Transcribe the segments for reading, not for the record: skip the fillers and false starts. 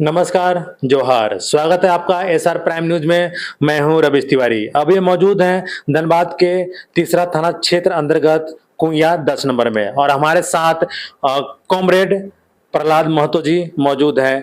नमस्कार, जोहार। स्वागत है आपका एसआर प्राइम न्यूज में। मैं हूं रविश तिवारी। अभी मौजूद हैं धनबाद के तीसरा थाना क्षेत्र अंतर्गत कुइया 10 नंबर में और हमारे साथ कॉमरेड प्रहलाद महतो जी मौजूद हैं।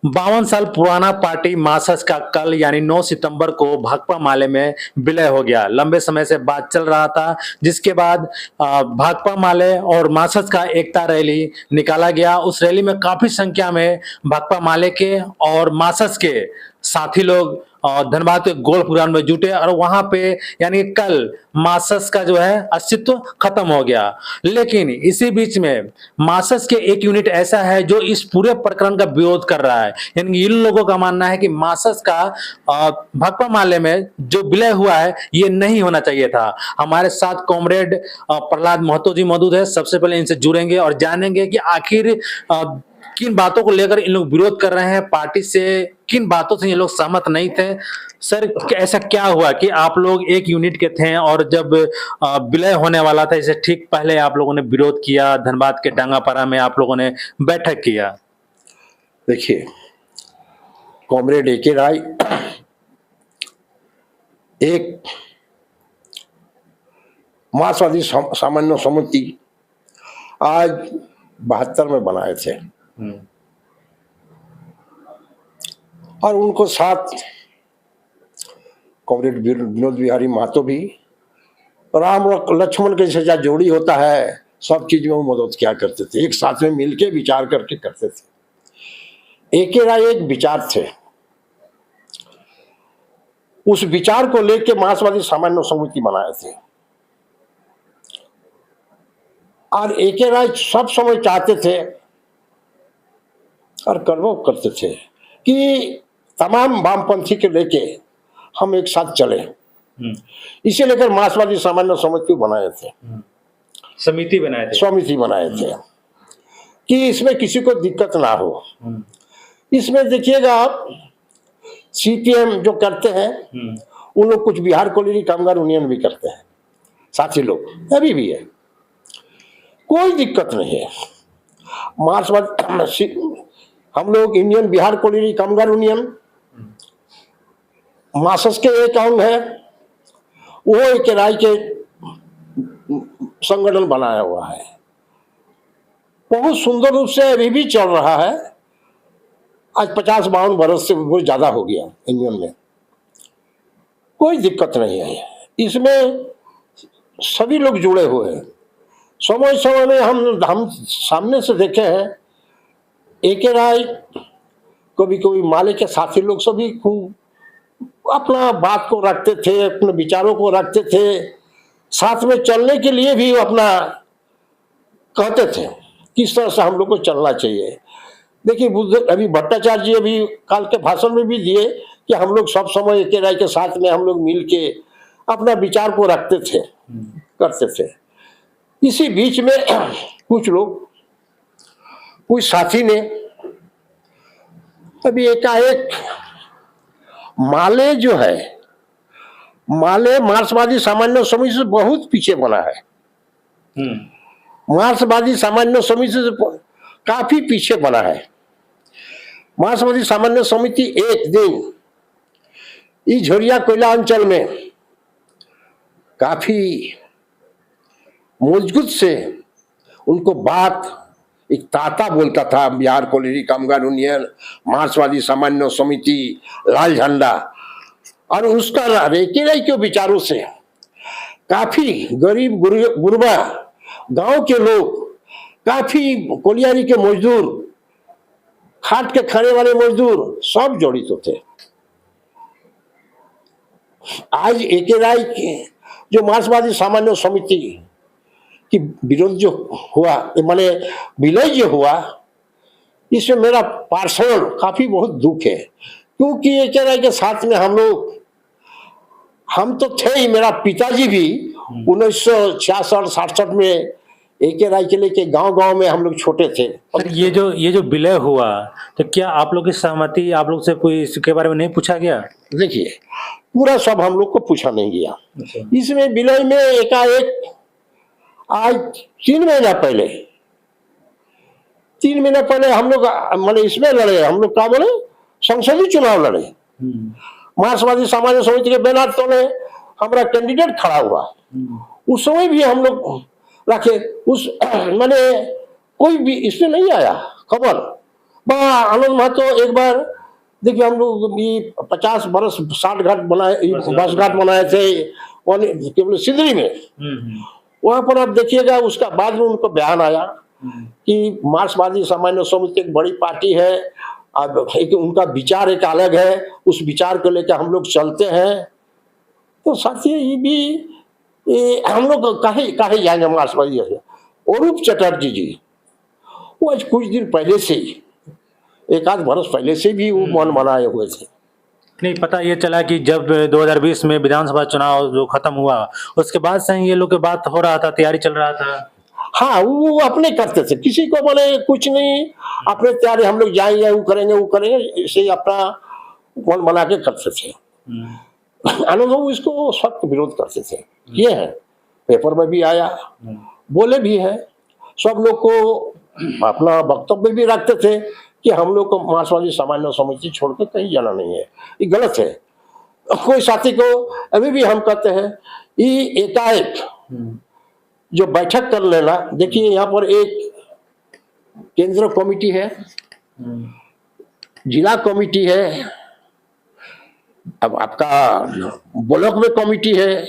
52 साल पुराना पार्टी मासस का कल यानी 9 सितंबर को भाकपा माले में विलय हो गया। लंबे समय से बात चल रहा था, जिसके बाद भाकपा माले और मासस का एकता रैली निकाला गया। उस रैली में काफी संख्या में भाकपा माले के और मासस के साथी लोग धनबाद के गोल्फ ग्राउंड में जुटे और वहां पे यानी कल मासस का जो है अस्तित्व खत्म हो गया। लेकिन इसी बीच में मासस के एक यूनिट ऐसा है जो इस पूरे प्रकरण का विरोध कर रहा है। यानी इन लोगों का मानना है कि मासस का भाकपा माले में जो विलय हुआ है ये नहीं होना चाहिए था। हमारे साथ कॉमरेड प्रहलाद महतो जी मौजूद है। सबसे पहले इनसे जुड़ेंगे और जानेंगे कि आखिर किन बातों को लेकर इन लोग विरोध कर रहे हैं, पार्टी से किन बातों से ये लोग सहमत नहीं थे। सर, ऐसा क्या हुआ कि आप लोग एक यूनिट के थे और जब विलय होने वाला था, इससे ठीक पहले आप लोगों ने विरोध किया, धनबाद के डांगापारा में आप लोगों ने बैठक किया? देखिए, कॉमरेड एके राय एक मार्क्सवादी सामान्य समिति आज 72 में बनाए थे और उनको साथ कॉमरेड विनोद बिहारी महतो भी, राम लक्ष्मण के जैसा जोड़ी होता है, सब चीज में वो मदद किया करते थे, एक साथ में मिलके विचार करके करते थे। एके राय एक विचार थे, उस विचार को लेके मार्क्सवादी सामान्य समिति बनाए थे और एके राय सब समय चाहते थे और कर्म करते थे कि तमाम वामपंथी के लेके हम एक साथ चले। इसे लेकर मार्क्सवादी सामान्य समिति बनाए थे, समिति बनाए थे कि इसमें किसी को दिक्कत ना हो। इसमें देखिएगा आप, सीपीएम जो करते हैं उन लोग कुछ बिहार कोयला कामगार यूनियन भी करते हैं, साथी लोग अभी भी है, कोई दिक्कत नहीं है। मार्क्सवादी हम लोग इंडियन बिहार कोयला कामगार यूनियन मासस के एक अंग है, वो एक राय के संगठन बनाया हुआ है, बहुत सुंदर रूप से अभी भी चल रहा है। आज 50-52 बरस से बहुत ज्यादा हो गया इंडियन में, कोई दिक्कत नहीं है। इसमें सभी लोग जुड़े हुए हैं। समय समय में हम सामने से देखे हैं, एके राय कभी कभी माले के साथी लोग सभी खूब अपना बात को रखते थे, अपने विचारों को रखते थे, साथ में चलने के लिए भी अपना कहते थे किस तरह से हम लोग को चलना चाहिए। देखिए, बुद्ध अभी भट्टाचार्य जी अभी काल के भाषण में भी दिए कि हम लोग सब समय एके राय के साथ में हम लोग मिल के अपना विचार को रखते थे, करते थे। इसी बीच में कुछ लोग, कुछ साथी ने अभी एकाएक माले जो है, माले मार्क्सवादी सामान्य समिति से बहुत पीछे बना है, मार्क्सवादी सामान्य समिति से काफी पीछे बना है। मार्क्सवादी सामान्य समिति एक दिन इस झोरिया कोयला अंचल में काफी मजबूत से उनको बात, एक ताता बोलता था, बिहार कोयला कामगार यूनियन, मार्क्सवादी सामान्य समिति, लाल झंडा, और उसका एके राय के विचारों से काफी गरीब गुरबा गांव के लोग, काफी कोलियारी के मजदूर, खाट के खाने वाले मजदूर सब जड़ित होते। आज एके राय के जो मार्क्सवादी सामान्य समिति की विरोध जो हुआ, माने विलय जो हुआ, इसमें मेरा पर्सनल काफी बहुत दुख है, क्योंकि एके राय के साथ में हम तो थे ही। मेरा पिताजी भी 1966-67 में एके राय के लेके गांव-गांव में हम लोग छोटे थे। सर, ये जो विलय हुआ, तो क्या आप लोग की सहमति, आप लोग से कोई इसके बारे में नहीं पूछा गया? देखिए, पूरा सब हम लोग को पूछा नहीं गया। इसमें विलय में एकाएक आज 3 महीना पहले 3 महीने पहले हम लोग माने इसमें लड़े, हम लोग क्या बोले, संसदीय चुनाव लड़े। मार्क्सवादी समाज समिति के बैनर तोड़े, हमारा कैंडिडेट खड़ा हुआ। उस समय भी हम लोग रखे, उस माने कोई भी इसमें नहीं आया खबर। आनंद महतो एक बार देखिए, हम लोग ये 50 बरस 60 घाट बनाए, बस घाट बनाए थे केवल सिंदरी में। वहां पर आप देखिएगा, उसका बाद में उनको बयान आया कि मार्क्सवादी सामान्य समिति एक बड़ी पार्टी है, अब एक उनका विचार एक अलग है, उस विचार को लेकर हम लोग चलते हैं। तो साथियों, ये भी हम लोग काहे काहे जाएंगे मार्क्सवादी से। अरूप चटर्जी जी, वो आज कुछ दिन पहले से ही, एक आध बरस पहले से भी वो मन बनाए हुए थे। नहीं, पता ये चला कि जब 2020 में विधानसभा चुनाव जो खत्म हुआ, उसके बाद से ही ये लोग की बात हो रहा था, तैयारी चल रहा था। हाँ, वो अपने करते थे, किसी को बोले कुछ नहीं, अपने तैयारी हम लोग जाएंगे, वो करेंगे, इसे अपना मन बना के करते थे। आनंद बाबू इसको सख्त विरोध करते थे, ये है, पेपर में भी आया, बोले भी है, सब लोग को अपना वक्तव्य भी रखते थे कि हम लोग को मार्क्सवादी सामान्य समिति छोड़कर कहीं जाना नहीं है, ये गलत है। कोई साथी को अभी भी हम कहते हैं, ये एकाएक जो बैठक कर लेना, देखिए यहाँ पर एक केंद्र कमेटी है, जिला कमेटी है, अब आपका ब्लॉक में कमेटी है,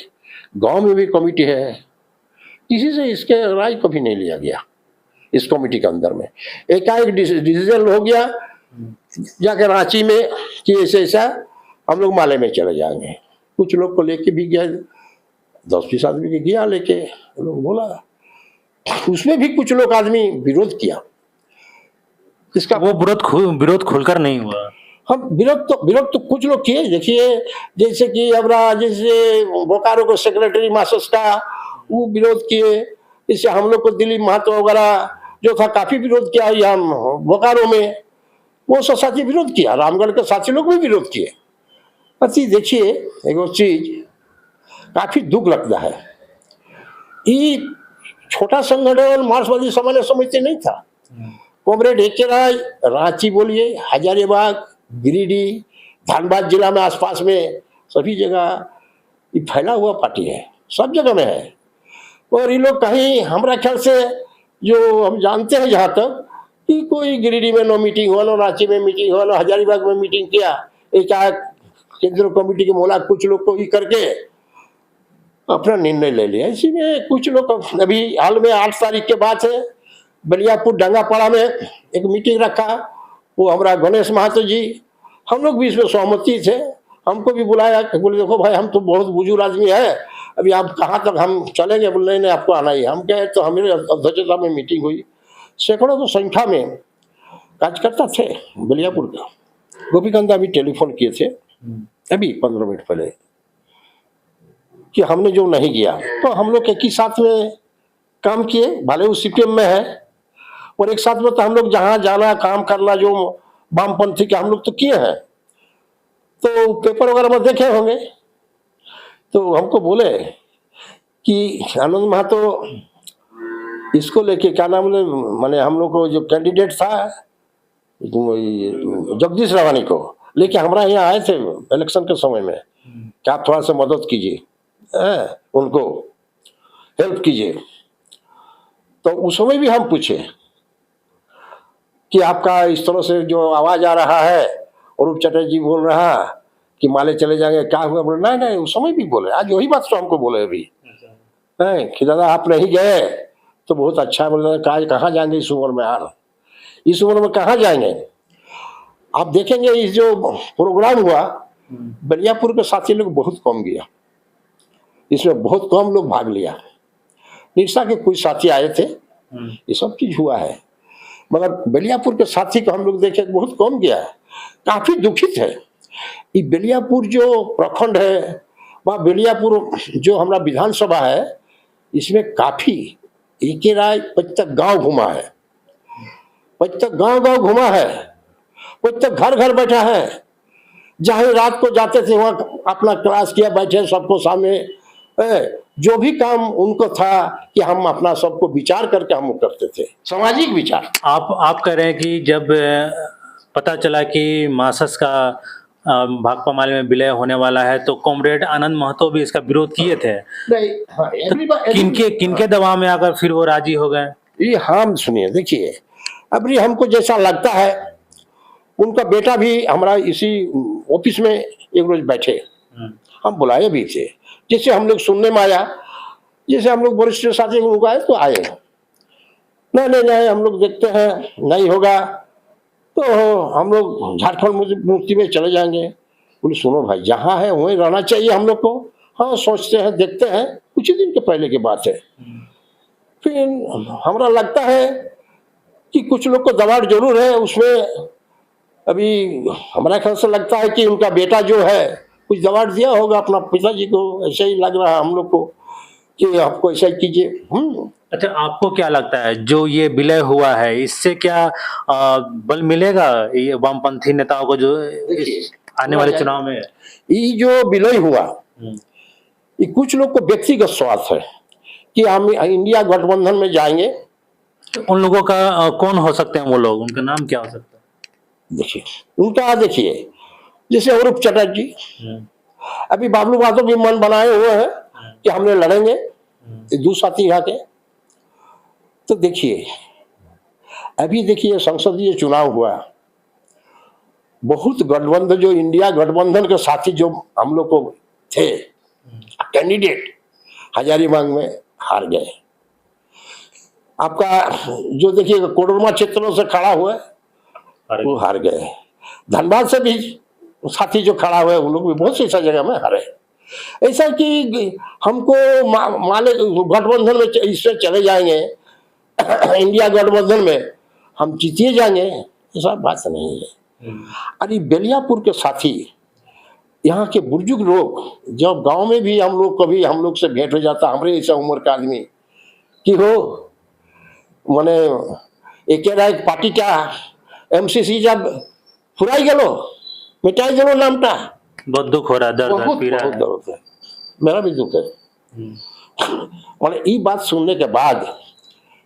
गांव में भी कमेटी है, किसी से इसके राय कभी नहीं लिया गया। इस कमेटी के अंदर में एकाएक डिसीजन हो गया जाकर रांची में कि ऐसे ऐसा हम लोग माले में चले जाएंगे। कुछ लोग को लेके भी गया, 10-20 आदमी के गया लेके, लोग बोला, उसमें भी कुछ लोग आदमी विरोध किया। इसका वो विरोध खुलकर नहीं हुआ। हम विरोध तो कुछ लोग किए। देखिए, जैसे कि हमारा जैसे बोकारो को सेक्रेटरी मास्टर्स का वो विरोध किए, इससे हम लोग को दिलीप महतो वगैरह जो था काफी विरोध किया, यहाँ बोकारो में वो सब साथी विरोध किया, रामगढ़ के साथी लोग भी विरोध किए। अति देखिए, एक चीज काफी दुख लगता है, ये छोटा संगठन मार्क्सवादी सामान्य समिति नहीं था। Comrade A K. राय, रांची बोलिए, हजारीबाग, गिरिडीह, धनबाद जिला में आसपास में सभी जगह ये फैला हुआ पार्टी है, सब जगह में है। और ये लोग कहीं हमारा ख्याल से जो हम जानते हैं जहाँ तक, कि कोई गिरिडीह में नो मीटिंग हो, नो रांची में मीटिंग हो, नो हजारीबाग में मीटिंग किया, एक केंद्रीय कमेटी के मोला कुछ लोग को ही करके अपना निर्णय ले लिया। इसी में कुछ लोग अभी हाल में 8 तारीख के बाद है, बलियापुर डंगापाड़ा में एक मीटिंग रखा, वो हमारा गणेश महतो जी, हम लोग भी इसमें सहमति थे, हमको भी बुलाया, बोले देखो भाई, हम तो बहुत बुजुर्ग आदमी है, अभी आप कहाँ तक हम चलेंगे, बोले नहीं आपको आना ही। हम कहे तो हमारे अध्यक्षता में मीटिंग हुई, सैकड़ों की संख्या में कार्यकर्ता थे बलियापुर का। गोपीकांत भी टेलीफोन किए थे अभी 15 मिनट पहले कि हमने जो नहीं किया, तो हम लोग एक ही साथ में काम किए, भले वो सीपीएम में है, और एक साथ में तो हम लोग जहाँ जाना काम करना जो वामपंथी के हम लोग तो किए हैं। तो पेपर वगैरह में देखे होंगे, तो हमको बोले कि आनंद महतो इसको लेके क्या नाम बोले, माने हम लोग को जो कैंडिडेट था जगदीश रावानी को लेके हमारा यहाँ आए थे इलेक्शन के समय में, क्या आप थोड़ा सा मदद कीजिए, उनको हेल्प कीजिए। तो उस समय भी हम पूछे कि आपका इस तरह से जो आवाज आ रहा है, अरूप चटर्जी बोल रहा कि माले चले जाएंगे, क्या हुआ, बोले नहीं नहीं, उस समय भी बोले, आज वही बात तो हमको बोले अभी कि दादा आप नहीं गए तो बहुत अच्छा, बोले कहाँ जाएंगे इस उम्र में, यार इस उम्र में कहाँ जाएंगे। आप देखेंगे इस जो प्रोग्राम हुआ, बलियापुर के साथी लोग बहुत कम गया, इसमें बहुत कम लोग भाग लिया। निरसा के कुछ साथी आए थे, ये सब चीज हुआ है, मगर बलियापुर के साथी को हम लोग देखे बहुत कम गया है, काफी दुखित है। ये बलियापुर जो प्रखंड है, वहाँ बलियापुर जो हमारा विधानसभा है, इसमें काफी ए.के. राय 25 गांव घुमा है, 25 गांव घुमा है, 25 घर बैठा है, जहाँ रात को जाते थे वहाँ अपना क्लास किया, बैठे सबको सामने जो भी काम उनको था कि हम अपना सबको विचार करके हम करते थे, सामाजिक विचार। आप कह रहे हैं कि जब पता चला कि मासस का भाकपा माले में विलय होने वाला है तो कॉमरेड आनंद महतो भी इसका विरोध किए थे। नहीं, हाँ, किनके किनके दबाव में आकर फिर वो राजी हो गए? ये हम सुनिए, देखिए, अभी हमको जैसा लगता है, उनका बेटा भी हमारा इसी ऑफिस में एक रोज बैठे, हम बुलाए भी थे, जैसे हम लोग सुनने में आया, जैसे हम लोग वरिष्ठ साथी लोग आए तो आए, नहीं हम लोग देखते हैं नहीं होगा तो हम लोग झारखंड मुक्ति में चले जाएंगे। बोले सुनो भाई, जहाँ है वहीं रहना चाहिए हम लोग को। हाँ, सोचते हैं, देखते हैं, कुछ ही दिन के पहले की बात है। फिर हमारा लगता है कि कुछ लोग को दबाव जरूर है उसमें। अभी हमारा ख्याल से लगता है कि उनका बेटा जो है कुछ दबाव दिया होगा अपना पिताजी को, ऐसा ही लग रहा है हम लोग को कि आपको ऐसा कीजिए। अच्छा, आपको क्या लगता है जो ये विलय हुआ है इससे क्या बल मिलेगा ये वामपंथी नेताओं को जो आने वाले चुनाव में? ये जो विलय हुआ, ये कुछ लोग को व्यक्तिगत स्वार्थ है कि हम इंडिया गठबंधन में जाएंगे। उन लोगों का कौन हो सकते हैं वो लोग, उनका नाम क्या हो सकता है? देखिए, उनका देखिए, जैसे अरूप चटर्जी, अभी बाबलू मातो भी मन बनाए हुए हैं कि हमने लड़ेंगे, दो साथी यहाँ के। तो देखिए, अभी देखिए संसदीय चुनाव हुआ, बहुत गठबंधन, जो इंडिया गठबंधन के साथी जो हम लोग को थे कैंडिडेट, हजारीबाग में हार गए। आपका जो देखिए कोडरमा क्षेत्रों से खड़ा हुआ वो हार गए। धनबाद से भी साथी जो खड़ा हुआ है वो लोग भी बहुत सी ऐसा जगह में हारे। ऐसा कि हमको माले गठबंधन में इससे चले जाएंगे इंडिया गठबंधन में हम जीते जाएंगे, ऐसा बात नहीं है। अरे बेलियापुर के साथी, यहाँ के बुजुर्ग लोग, जब गांव में भी हम लोग कभी हम लोग से भेंट हो जाता, हमारे ऐसा उम्र का आदमी कि हो मैंने एक पार्टी का एमसीसी जब फुराई गलो, मिटाई गलो नामटा, बहुत दुख हो रहा है, दर्द पी रहा है। मेरा भी दुख है। ये बात सुनने के बाद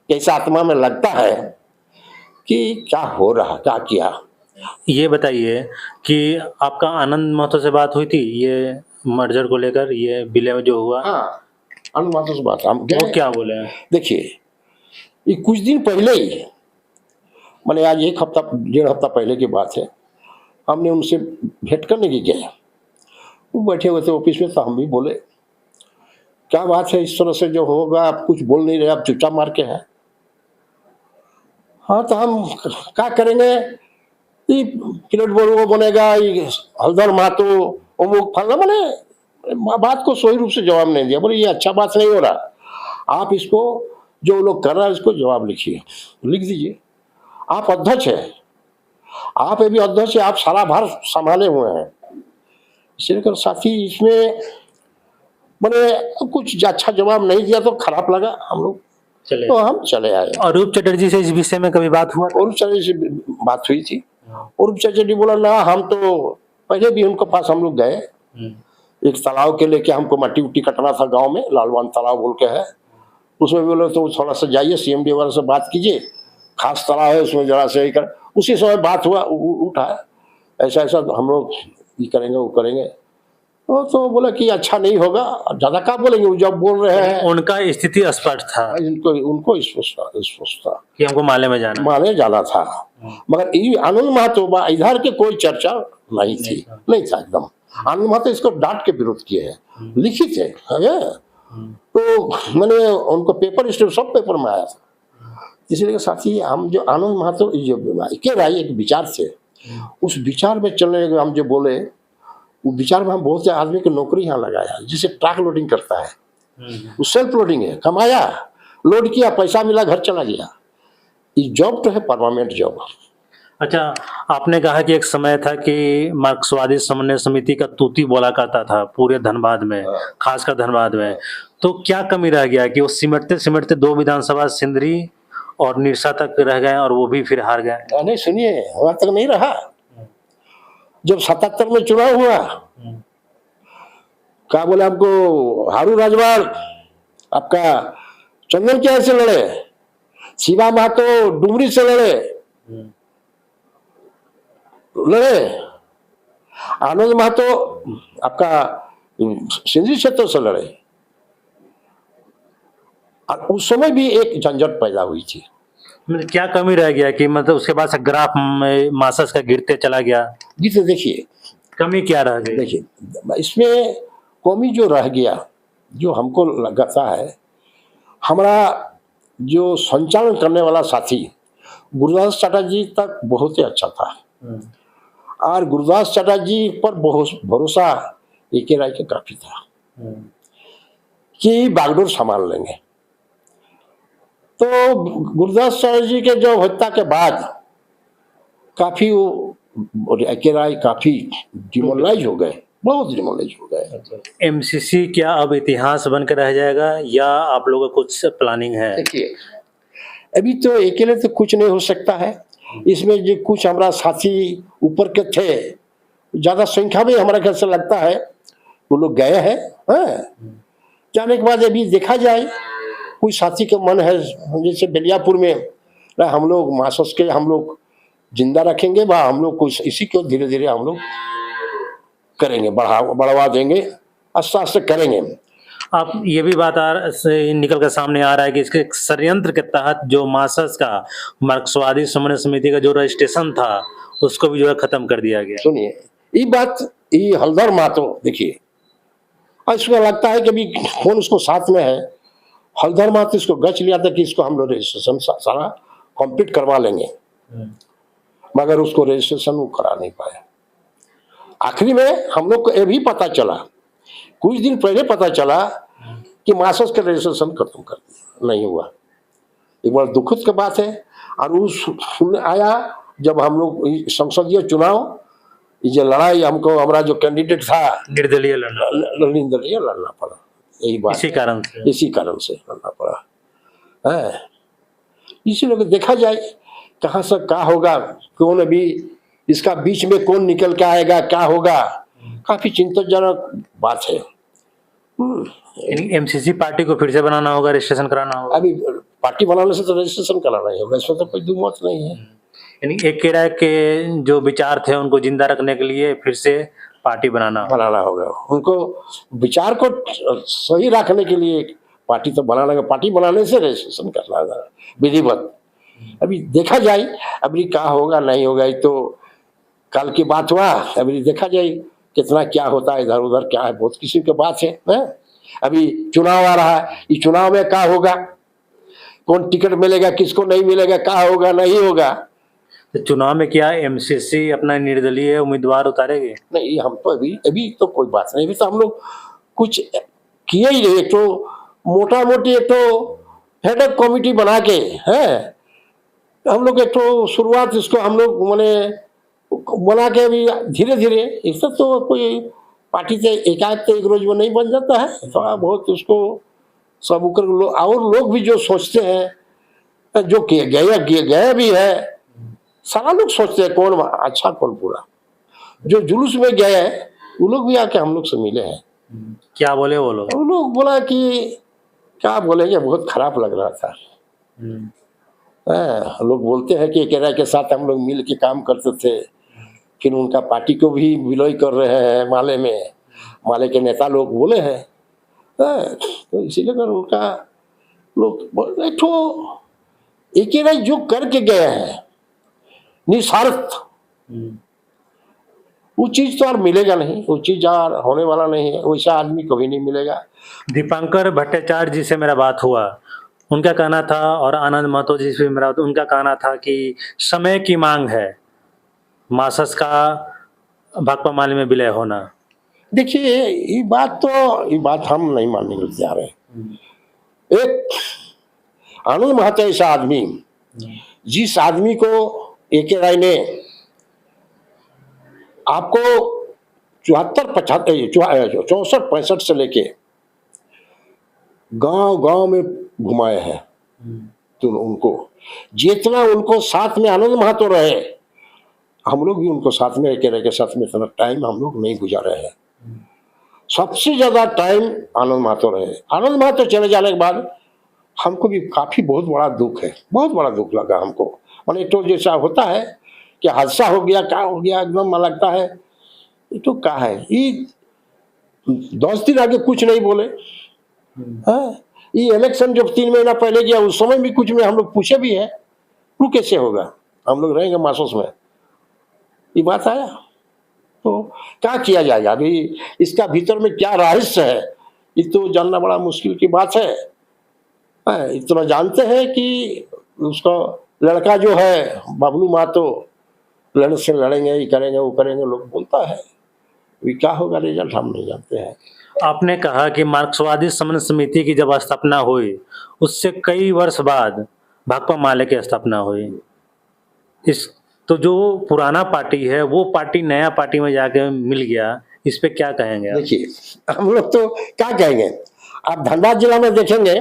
कैसा आत्मा में लगता है कि क्या हो रहा, क्या किया। ये बताइए कि आपका आनंद महतो से बात हुई थी ये मर्जर को लेकर, ये विलय में जो हुआ? हाँ, आनंद महतो से बात, हम वो क्या बोले हैं? देखिए, ये कुछ दिन पहले ही, मैंने आज एक हफ्ता डेढ़ हफ्ता पहले की बात है, हमने उनसे भेंट करने की गए। वो बैठे हुए थे ऑफिस में, तो हम भी बोले क्या बात है, इस तरह से जो होगा, आप कुछ बोल नहीं रहे, आप चुपचाप मार के हैं। हाँ, तो हम क्या करेंगे, प्लेट बोल बनेगा, हल्दर महतो अमुक फलना, मैंने बात को सही रूप से जवाब नहीं दिया। बोले ये अच्छा बात नहीं हो रहा, आप इसको जो लोग कर रहा है इसको जवाब लिखिए, लिख दीजिए। आप अध्यक्ष है, आप अभी अध्यक्ष है, आप सारा भार संभाले हुए हैं, इसलिए साथी इसमें मैंने कुछ अच्छा जवाब नहीं दिया तो खराब लगा हम लोग, तो हम चले आए। और अरूप चटर्जी से इस विषय में कभी बात हुआ? अरूप चटर्जी से बात हुई थी। अरूप चटर्जी बोला ना, हम तो पहले भी उनके पास हम लोग गए, एक तालाब के लेके हमको मट्टी उट्टी कटना था गांव में, लालवान तालाब बोल के है, उसमें बोले तो थोड़ा सा जाइए सीएमडी वगैरह से बात कीजिए, खास तालाब है उसमें जरा से ही कर। उसी समय बात हुआ, उठा ऐसा ऐसा हम लोग ये करेंगे वो करेंगे, तो बोला कि अच्छा नहीं होगा, ज्यादा क्या बोलेंगे, जब बोल रहे हैं। उनका स्थिति स्पष्ट था, उनको स्पष्ट था कि हमको माले में जाना था। मगर ये आनंद महतो इधर के कोई चर्चा नहीं थी, नहीं था एकदम। आनंद महतो इसको डांट के विरोध किए हैं, लिखित है, तो मैंने उनको पेपर स्टेप सब पेपर में आया था। इसलिए साथी हम जो आनंद महतो जो राय एक विचार से, उस विचार में चलने हम जो बोले, वो विचार में हम बहुत से आदमी की नौकरी यहाँ लगाया, जिसे ट्रक लोडिंग करता है, वो सेल्फ लोडिंग है, कमाया, लोड किया, पैसा मिला, घर चला गया। ये जॉब तो है परमानेंट जॉब। अच्छा, आपने कहा कि एक समय था कि मार्क्सवादी समन्वय समिति का तूती बोला करता था पूरे धनबाद में, खासकर धनबाद में, तो क्या कमी रह गया कि वो सिमटते सिमटते 2 विधानसभा सिंदरी और निरसा तक रह गए और वो भी फिर हार गए? नहीं, सुनिए, वहां तक नहीं रहा। जब 77 में चुनाव हुआ, क्या बोले हमको हारू राजवार आपका चंदन क्या से लड़े, शिवा महतो डुमरी से लड़े, आनंद महतो आपका सिंधी क्षेत्र से लड़े। और उस समय भी एक झंझट पैदा हुई थी। मतलब क्या कमी रह गया कि मतलब उसके बाद से ग्राफ में मासस का गिरते चला गया? जी तो देखिए, कमी क्या रह गई? देखिए इसमें कमी जो रह गया, जो हमको लगता है, हमारा जो संचालन करने वाला साथी गुरुदास चटर्जी तक बहुत ही अच्छा था, और गुरुदास चटर्जी पर बहुत भरोसा ए.के. राय के काफी था कि बागडोर संभाल लेंगे। तो गुरुदास चटर्जी के जो हत्या के बाद काफी वो ए.के. राय काफी डिमोरलाइज हो गए, बहुत डिमोरलाइज हो गए। एमसीसी क्या अब इतिहास बनकर रह जाएगा या आप लोगों का कुछ प्लानिंग है? देखिए, अभी तो अकेले तो कुछ नहीं हो सकता है। इसमें जो कुछ हमारा साथी ऊपर के थे, ज्यादा संख्या में हमारा ख्याल से लगता है वो लोग गए हैं। जाने के बाद अभी देखा जाए, कोई साथी का मन है जैसे बेलियापुर में हम लोग मासस के हम लोग जिंदा रखेंगे, वह हम लोग कुछ इसी को धीरे धीरे हम लोग करेंगे, बढ़ावा देंगे, आस्ते आस्ते करेंगे। आप ये भी बात निकल कर सामने आ रहा है कि इसके षड्यंत्र के तहत जो मासस का मार्क्सवादी समन्वय समिति का जो रजिस्ट्रेशन था उसको भी जो है खत्म कर दिया गया। सुनिए, ये बात ये हलधर महतो देखिए, इसको लगता है कि अभी कौन उसको साथ में है, हलधर महतो इसको गच लिया था कि इसको हम लोग रजिस्ट्रेशन सारा कंप्लीट करवा लेंगे, मगर उसको रजिस्ट्रेशन वो करा नहीं पाया। आखिरी में हम लोग को ये भी पता चला, कुछ दिन पहले पता चला कि मासस का रजिस्ट्रेशन खत्म कर दिया, नहीं हुआ। एक बार दुखद की बात है। और उस आया जब हम लोग संसदीय चुनाव ये लड़ाई, हमको हमारा जो कैंडिडेट था निर्दलीय लड़ना पड़ा, यही बात, इसी कारण से लड़ना पड़ा है। इसीलिए देखा जाए कहाँ से क्या होगा, कौन अभी इसका बीच में कौन निकल के आएगा, क्या होगा, काफी चिंताजनक बात है। एमसीसी पार्टी को फिर से बनाना होगा, रजिस्ट्रेशन कराना होगा। अभी पार्टी बनाने से तो रजिस्ट्रेशन कराना ही होगा, इसमें तो कोई दुमत नहीं है। यानी ए.के. राय के जो विचार थे उनको जिंदा रखने के लिए फिर से पार्टी बनाना होगा। उनको विचार को सही रखने के लिए पार्टी तो बनाना होगा, पार्टी बनाने से रजिस्ट्रेशन करना होगा विधिवत। अभी देखा जाए अभी क्या होगा नहीं होगा, ये तो कल की बात हुआ, अभी देखा जाए कितना क्या होता है, इधर उधर क्या है, बहुत किसी की बात है। अभी चुनाव आ रहा है, इस चुनाव में क्या होगा, कौन टिकट मिलेगा, किसको नहीं मिलेगा, क्या होगा नहीं होगा। तो चुनाव में क्या एमसीसी अपना निर्दलीय उम्मीदवार उतारेगी? नहीं, हम तो अभी तो कोई बात नहीं, अभी तो हम लोग कुछ किए ही नहीं। तो मोटा मोटी एक तो हेडअप कमेटी बना के है हम लोग, एक तो शुरुआत इसको हम लोग मैंने बना के अभी धीरे धीरे, इससे तो कोई पार्टी से एकाएक तो एक रोज में नहीं बन जाता है, थोड़ा बहुत उसको सब और लोग भी जो सोचते हैं, जो किए गए भी है, सारा लोग सोचते हैं कौन अच्छा कौन बुरा। जो जुलूस में गए हैं वो लोग भी आके हम लोग से मिले हैं। क्या बोले वो लोग? वो लोग बोला कि क्या बोलेंगे, बहुत खराब लग रहा था। लोग बोलते हैं कि ए.के. राय के साथ हम लोग मिल के काम करते थे, फिर उनका पार्टी को भी विलय कर रहे हैं माले के नेता लोग बोले हैं। तो इसीलिए उनका लोग ए.के. राय जो करके गए हैं निस्वार्थ, वो चीज तो और मिलेगा नहीं, वो चीज और होने वाला नहीं है, वैसा आदमी कभी नहीं मिलेगा। दीपांकर भट्टाचार्य जी से मेरा बात हुआ, उनका कहना था, और आनंद महतो जी से मेरा, उनका कहना था कि समय की मांग है मासस का भाकपा माले में विलय होना। देखिए ये बात हम नहीं मानने को तैयार है। एक आनंद महतो ऐसा आदमी, जिस आदमी को ए.के. राय ने आपको 64 से लेके गांव में घुमाए हैं, तो उनको जितना उनको साथ में आनंद महतो रहे, हम लोग भी उनको साथ में ए.के. राय के साथ में इतना टाइम हम लोग नहीं गुजारे हैं। सबसे ज्यादा टाइम आनंद महतो रहे। आनंद महतो चले जाने के बाद हमको भी काफी बहुत बड़ा दुख है, बहुत बड़ा दुख लगा हमको। माने तो जैसा होता है कि हादसा हो गया, क्या हो गया, एकदम मन लगता है ये तो क्या है, ये 10 दिन आगे कुछ नहीं बोले। हाँ, ये इलेक्शन जब 3 महीना पहले गया उस समय भी कुछ में हम लोग पूछे भी है, वो कैसे होगा, हम लोग रहेंगे मासूस में, ये बात आया। तो क्या किया जाएगा अभी, इसका भीतर में क्या रहस्य है ये तो जानना बड़ा मुश्किल की बात है। हाँ, इतना जानते हैं कि उसका लड़का जो है बबलू महतो लड़ से लड़ेंगे, ये करेंगे वो करेंगे, लोग बोलता है, अभी क्या होगा रिजल्ट हम नहीं जानते हैं। आपने कहा कि मार्क्सवादी समन्वय समिति की जब स्थापना हुई उससे कई वर्ष बाद भाकपा माले की स्थापना हुई। इस तो जो पुराना पार्टी है वो पार्टी नया पार्टी में जाके मिल गया, इस पे क्या कहेंगे आप? देखिए हम लोग तो क्या कहेंगे, आप धनबाद जिला में देखेंगे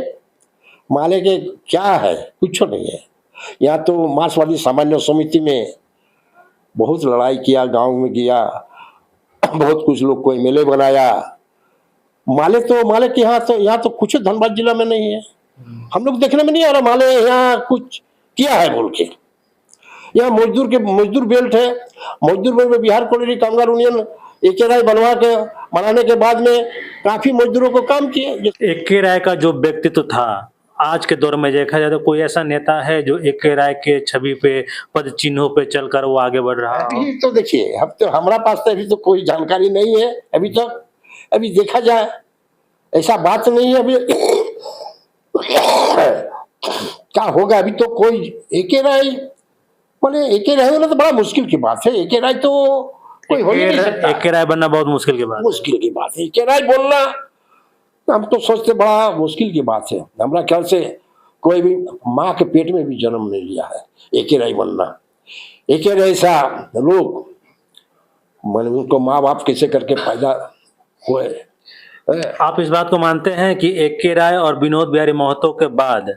माले के क्या है, कुछ नहीं है। यहाँ तो मार्क्सवादी सामान्य समिति में बहुत लड़ाई किया, गांव में गया, बहुत कुछ लोग को एमएलए बनाया। माले के यहाँ तो कुछ धनबाद जिला में नहीं है, हम लोग देखने में नहीं आ रहा माले यहाँ कुछ किया है बोल के। यहाँ मजदूर बेल्ट है, मजदूर बेल्ट में बिहार कोयला कामगार यूनियन एक राय बनाने के बाद में काफी मजदूरों को काम किए। एक राय का जो व्यक्तित्व था आज के दौर में देखा जाए तो कोई ऐसा नेता है जो एक राय के छवि पे, पद चिन्हों पे चलकर वो आगे बढ़ रहा हो? अभी तो देखिए, अब तो हमारा पास तो अभी तो कोई जानकारी नहीं है अभी तक, अभी देखा जाए, ऐसा बात नहीं है अभी। क्या होगा अभी तो कोई एक राय बोले, एक राय होना तो बड़ा मुश्किल की बात है। एक राय तो कोई हो ही नहीं सकता, एक राय बनना बहुत मुश्किल की बात, मुश्किल की बात है। एक राय बोलना हम तो सोचते बड़ा मुश्किल की बात है। हमारा ख्याल से कोई भी माँ के पेट में भी जन्म नहीं लिया है एक राय बनना। एक राय ऐसा लोग मन उनको माँ बाप कैसे करके पैदा हुए। आप इस बात को मानते हैं कि एक राय और विनोद बिहारी महतो के बाद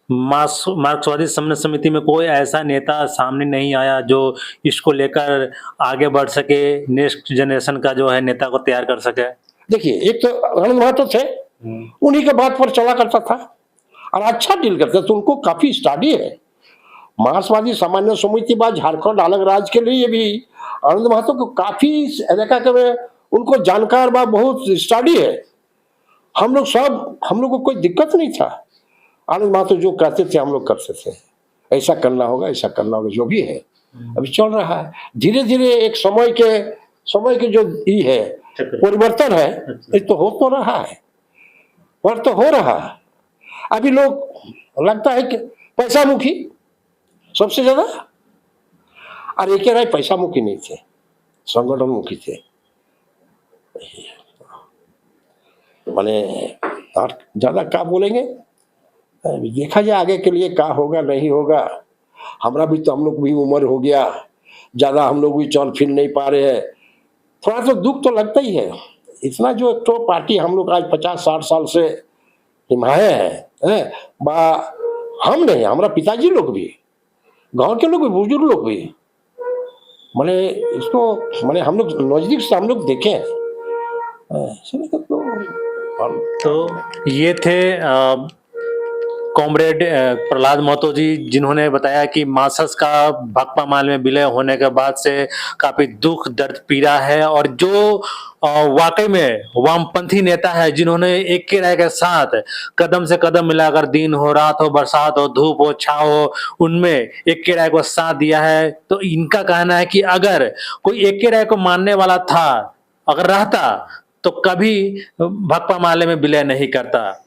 मार्क्सवादी समन्वय समिति में कोई ऐसा नेता सामने नहीं आया जो इसको लेकर आगे बढ़ सके, नेक्स्ट जनरेशन का जो है नेता को तैयार कर सके? देखिए, एक तो आनंद महतो थे, उन्हीं के बात पर चला करता था और अच्छा डील करते थे, तो उनको काफी स्टडी है। मार्क्सवादी सामान्य समिति बाद झारखंड अलग राज्य के लिए भी आनंद महतो को काफी इलाका के उनको जानकार बा, बहुत स्टडी है। हम लोग को कोई दिक्कत नहीं था। आनंद महतो जो कहते थे हम लोग करते थे, ऐसा करना होगा, ऐसा करना होगा, जो भी है अभी चल रहा है। धीरे धीरे एक समय के जो ये है परिवर्तन है, ये तो हो तो रहा है, और तो हो रहा है। अभी लोग लगता है कि पैसा मुखी सबसे ज्यादा, और एक राय पैसा मुखी नहीं थे, संगठन मुखी थे। माने और ज्यादा क्या बोलेंगे, देखा जाए आगे के लिए क्या होगा नहीं होगा। हमारा भी तो, हम लोग भी उम्र हो गया, ज्यादा हम लोग भी चल फिर नहीं पा रहे हैं, थोड़ा तो दुख तो लगता ही है। इतना जो तो पार्टी हम लोग आज 50-60 साल से निभाए हैं, हम नहीं, हमारा पिताजी लोग भी, गांव के लोग भी, बुजुर्ग लोग भी, मैंने इसको मैंने हम लोग नजदीक से हम लोग देखे हैं। तो ये थे कॉमरेड प्रहलाद महतो जी, जिन्होंने बताया कि मार्क्स का भाकपा माले में विलय होने के बाद से काफी दुख दर्द पीड़ा है, और जो वाकई में वामपंथी नेता है जिन्होंने एक के राय के साथ कदम से कदम मिलाकर, दिन हो, रात हो, बरसात हो, धूप हो, छाव हो, उनमें एक के राय को साथ दिया है। तो इनका कहना है कि अगर कोई एक के राय को मानने वाला था, अगर रहता, तो कभी भाकपा माले में विलय नहीं करता।